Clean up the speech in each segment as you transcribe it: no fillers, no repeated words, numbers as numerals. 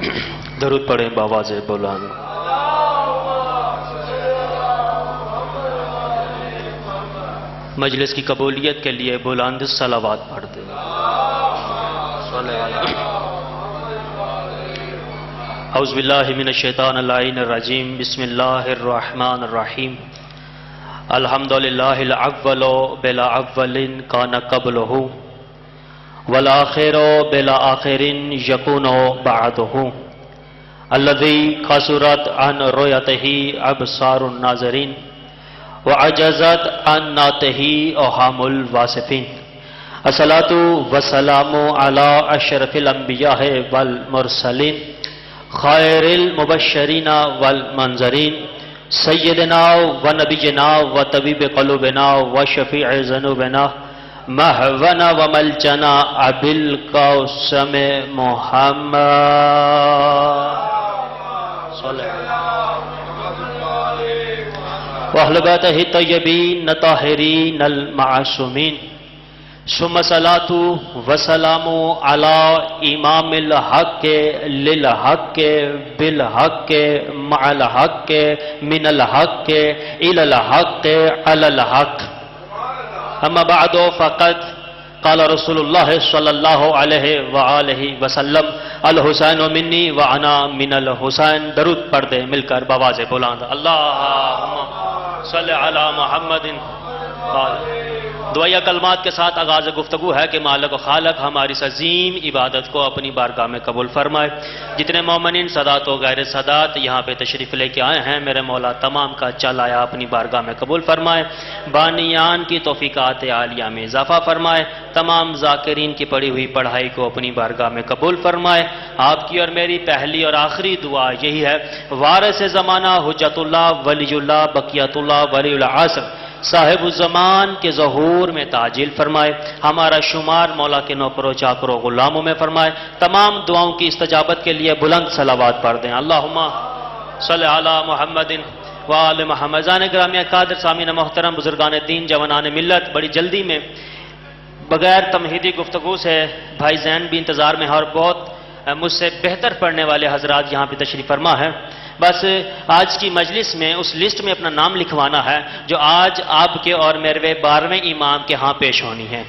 درود پڑھیں بآواز بلند۔ مجلس کی قبولیت کے لیے بلند صلوات پڑھ دیں۔ اعوذ باللہ من الشیطان اللعین الرجیم، بسم اللہ الرحمن الرحیم۔ الحمدللہ الاول بلا اول کان قبلہ والآخر بلا آخر یکون بعدہ الذی قصرت عن رؤیتہ ابصار الناظرین وعجزت عن نطقہ اوہام الواصفین۔ الصلاۃ والسلام علی اشرف الانبیاء والمرسلین خیر المبشرین والمنذرین سیدنا و نبینا و طبیب قلوبنا و شفیع ذنوبنا محونا و ملجنا ابی القاسم محمد واہل بیتہ الطیبین الطاہرین المعصومین، ثم صلاۃ وسلام علی امام الحق للحق بالحق مع الحق من الحق الی الحق علی الحق۔ اما بعد فقد قال رسول اللہ صلی اللہ علیہ وآلہ وسلم الحسین منی وانا من الحسین۔ درود پڑھ دیں مل کر بآواز بلند، اللہم صلی علی محمد۔ دعائیہ کلمات کے ساتھ آغاز گفتگو ہے کہ مالک و خالق ہماری اس عظیم عبادت کو اپنی بارگاہ میں قبول فرمائے۔ جتنے مومنین صدات و غیر صدات یہاں پہ تشریف لے کے آئے ہیں، میرے مولا تمام کا چل آیا اپنی بارگاہ میں قبول فرمائے۔ بانیان کی توفیقات عالیہ میں اضافہ فرمائے۔ تمام ذاکرین کی پڑھی ہوئی پڑھائی کو اپنی بارگاہ میں قبول فرمائے۔ آپ کی اور میری پہلی اور آخری دعا یہی ہے، وارث زمانہ حجت اللہ ولی اللہ بقیت اللہ ولی العصر صاحب الزمان کے ظہور میں تعجیل فرمائے۔ ہمارا شمار مولا کے نوکروں چاکروں غلاموں میں فرمائے۔ تمام دعاؤں کی استجابت کے لیے بلند صلوات پڑھ دیں، اللہم صلی علی محمد وآل محمد۔ زان گرامیہ قادر سامعین محترم، بزرگان دین، جوانان ملت، بڑی جلدی میں بغیر تمہیدی گفتگو سے بھائی زین بھی انتظار میں ہے اور بہت مجھ سے بہتر پڑھنے والے حضرات یہاں پہ تشریف فرما ہے۔ بس آج کی مجلس میں اس لسٹ میں اپنا نام لکھوانا ہے جو آج آپ کے اور میرے 12ویں امام کے ہاں پیش ہونی ہے۔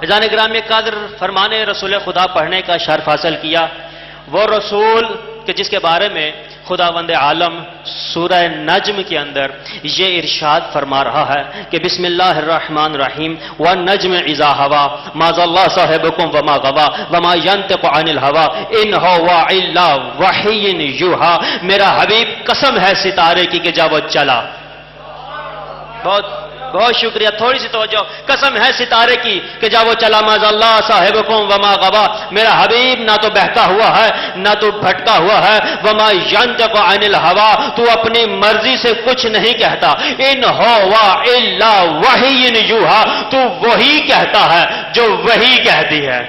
رضان گرامی قدر فرمانے رسول خدا پڑھنے کا شرف حاصل کیا، وہ رسول کہ جس کے بارے میں خداوند عالم سورہ نجم کے اندر یہ ارشاد فرما رہا ہے کہ بسم اللہ الرحمن الرحیم والنجم اذا ہوا ما ضل صاحبکم وما غوا وما ینطق عن الہوا ان هو الا وحی یوحی۔ میرا حبیب قسم ہے ستارے کی کہ جب وہ چلا، بہت بہت شکریہ، تھوڑی سی توجہ، قسم ہے ستارے کی کہ جب وہ چلا ما ضل صاحبکم وما غوا، میرا حبیب نہ تو بہتا ہوا ہے نہ تو بھٹکا ہوا ہے، وما ینطق عن الہوا، تو اپنی مرضی سے کچھ نہیں کہتا، ان هو الا وحی یوحی، تو وہی کہتا ہے جو وہی کہتی ہے۔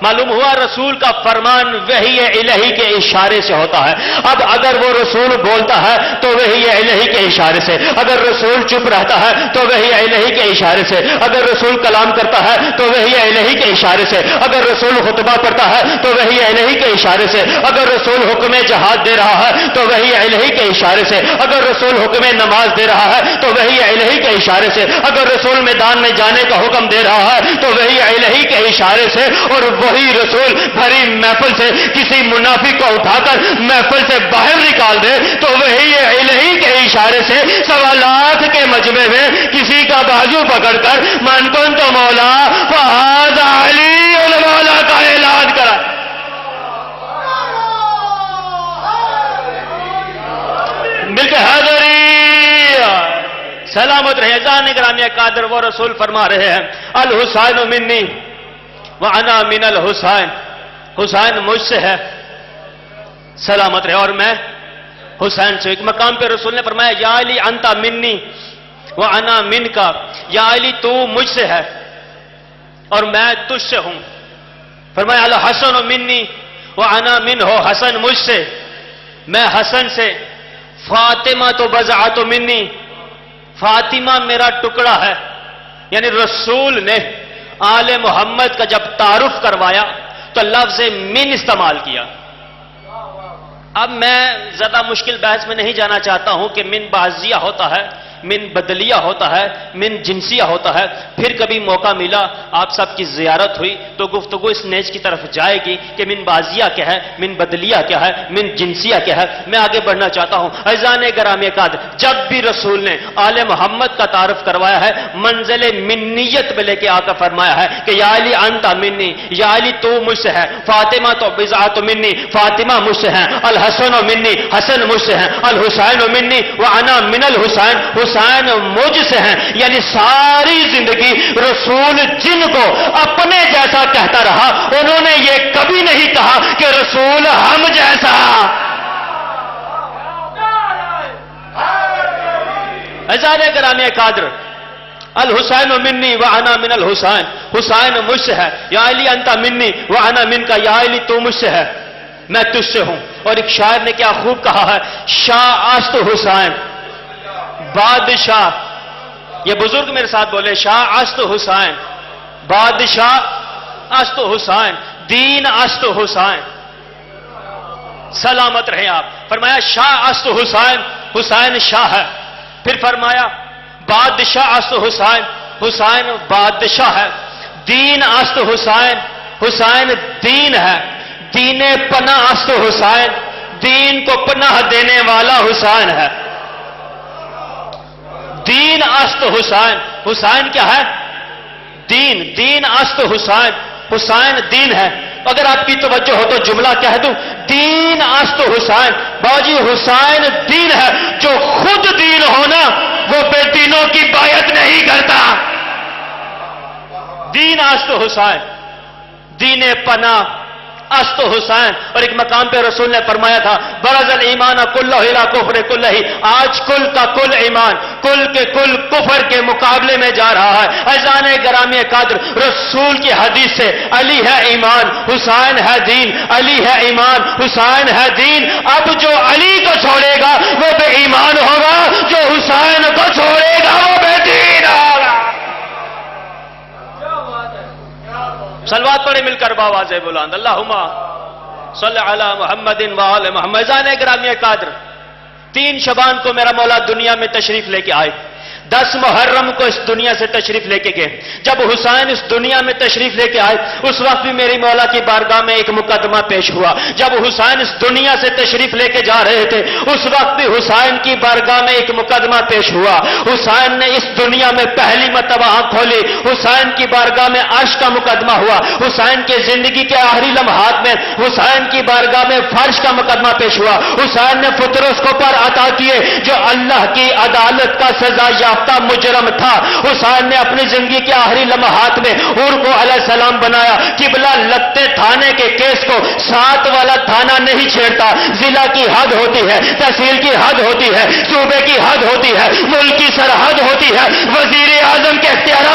معلوم ہوا رسول کا فرمان وحی الہی کے اشارے سے ہوتا ہے۔ اب اگر وہ رسول بولتا ہے تو وحی الہی کے اشارے سے، اگر رسول چپ رہتا ہے تو وحی الہی کے اشارے سے، اگر رسول کلام کرتا ہے تو وحی الہی کے اشارے سے، اگر رسول خطبہ پڑھتا ہے تو وحی الہی کے اشارے سے، اگر رسول حکم جہاد دے رہا ہے تو وحی الہی کے اشارے سے، اگر رسول حکم نماز دے رہا ہے تو وحی الہی کے اشارے سے، اگر رسول میدان میں جانے کا حکم دے رہا ہے تو وحی الہی کے اشارے سے، اور وہی رسول بھری محفل سے کسی منافق کو اٹھا کر محفل سے باہر نکال دے تو وہی الہی کے اشارے سے 1.25 لاکھ کے مجمع میں کسی کا بازو پکڑ کر من کن تو مولا فہذا علی المولا کا اعلان کرا۔ مل کے حاضری سلامت رہے۔ جان گرامی قادر وہ رسول فرما رہے ہیں الحسین منی وَأَنَا مِنَ الْحُسَيْنِ، حسین مجھ سے ہے سلامت رہے اور میں حسین سے۔ ایک مقام پہ رسول نے فرمایا یا علی انت منی وَأَنَا مِنْكَ، یا علی تو مجھ سے ہے اور میں تجھ سے ہوں۔ فرمایا الحسن منی وَأَنَا مِنْهُ، حسن مجھ سے میں حسن سے۔ فاطمہ تو بضعۃ منی، فاطمہ میرا ٹکڑا ہے۔ یعنی رسول نے آل محمد کا جب تعارف کروایا تو لفظ من استعمال کیا، اب میں زیادہ مشکل بحث میں نہیں جانا چاہتا ہوں کہ من بعضیہ ہوتا ہے، من بدلیہ ہوتا ہے، من جنسیہ ہوتا ہے. پھر کبھی موقع ملا، آپ سب کی زیارت ہوئی تو گفتگو اس نیز کی طرف جائے گی کہ من بعضیہ کیا ہے، من بدلیہ کیا ہے، من جنسیہ کیا ہے. میں آگے بڑھنا چاہتا ہوں. عزیزان گرامی قدر، جب بھی رسول نے آل محمد کا تعارف کروایا ہے، منزل منیت میں لے کے آ کر فرمایا ہے کہ یا علی انت منی، یا علی تو مجھ سے ہے، فاطمہ تو بضعۃ منی، فاطمہ مجھ سے ہے، الحسن منی، حسن مجھ سے ہے، الحسین منی وانا من الحسین، حسین مجھ سے ہیں. یعنی ساری زندگی رسول جن کو اپنے جیسا کہتا رہا، انہوں نے یہ کبھی نہیں کہا کہ رسول ہم جیسا. عزیزان گرامی قدر، الحسین منی وانا من الحسین، حسین مجھ سے ہے، یا علی انت منی وانا من کا، یا علی تو مجھ سے ہے، میں تجھ سے ہوں. اور ایک شاعر نے کیا خوب کہا ہے، شاہ است حسین بادشاہ، یہ بزرگ میرے ساتھ بولے، شاہ است حسین بادشاہ است حسین، دین است حسین. سلامت رہے آپ. فرمایا شاہ است حسین، حسین شاہ ہے. پھر فرمایا بادشاہ است حسین، حسین بادشاہ ہے. دین است حسین، حسین دین ہے. دین پناہ است حسین، دین کو پناہ دینے والا حسین ہے. دین است حسین، حسین کیا ہے؟ دین. دین است حسین، حسین دین ہے. اگر آپ کی توجہ ہو تو جملہ کہہ دوں، دین است حسین. باجی حسین دین ہے. جو خود دین ہونا وہ بے دینوں کی بایعت نہیں کرتا. دین است حسین، دین پناہ است حسین. اور ایک مقام پہ رسول نے فرمایا تھا برز الایمان کلہ الی کفر کلہ، آج کل کا کل ایمان کل کے کل کفر کے مقابلے میں جا رہا ہے. عزیزان گرامی قدر، رسول کی حدیث سے علی ہے ایمان، حسین ہے دین، علی ہے ایمان، حسین ہے دین. اب جو علی کو چھوڑے گا وہ بے ایمان ہوگا، جو حسین کو چھوڑے گا وہ بے دین ہوگا. صلوات پڑھے مل کر باواز بلند، اللہم صلی علی محمد وآل محمد. عزیزان گرامی قدر، 3 شعبان کو میرا مولا دنیا میں تشریف لے کے آئے. 10 محرم کو اس دنیا سے تشریف لے کے گئے. جب حسین اس دنیا میں تشریف لے کے آئے اس وقت بھی میری مولا کی بارگاہ میں ایک مقدمہ پیش ہوا. جب حسین اس دنیا سے تشریف لے کے جا رہے تھے اس وقت بھی حسین کی بارگاہ میں ایک مقدمہ پیش ہوا. حسین نے اس دنیا میں پہلی مرتبہ آنکھ کھولی، حسین کی بارگاہ میں عرش کا مقدمہ ہوا. حسین کے زندگی کے آخری لمحات میں حسین کی بارگاہ میں فرش کا مقدمہ پیش ہوا. حسین نے فطر اس کو پر عطا کیے جو اللہ کی عدالت کا سزا یافتہ مجرم تھا. حسین نے اپنی زندگی کے آخری لمحات میں حور کو علیہ السلام بنایا. قبلہ لگتے تھانے کے کیس کو 7 والا تھانہ نہیں چھیڑتا. ضلع کی حد ہوتی ہے، تحصیل کی حد ہوتی ہے، صوبے کی حد ہوتی ہے، ملک کی سرحد ہوتی ہے. وزیر اعظم کے اختیارات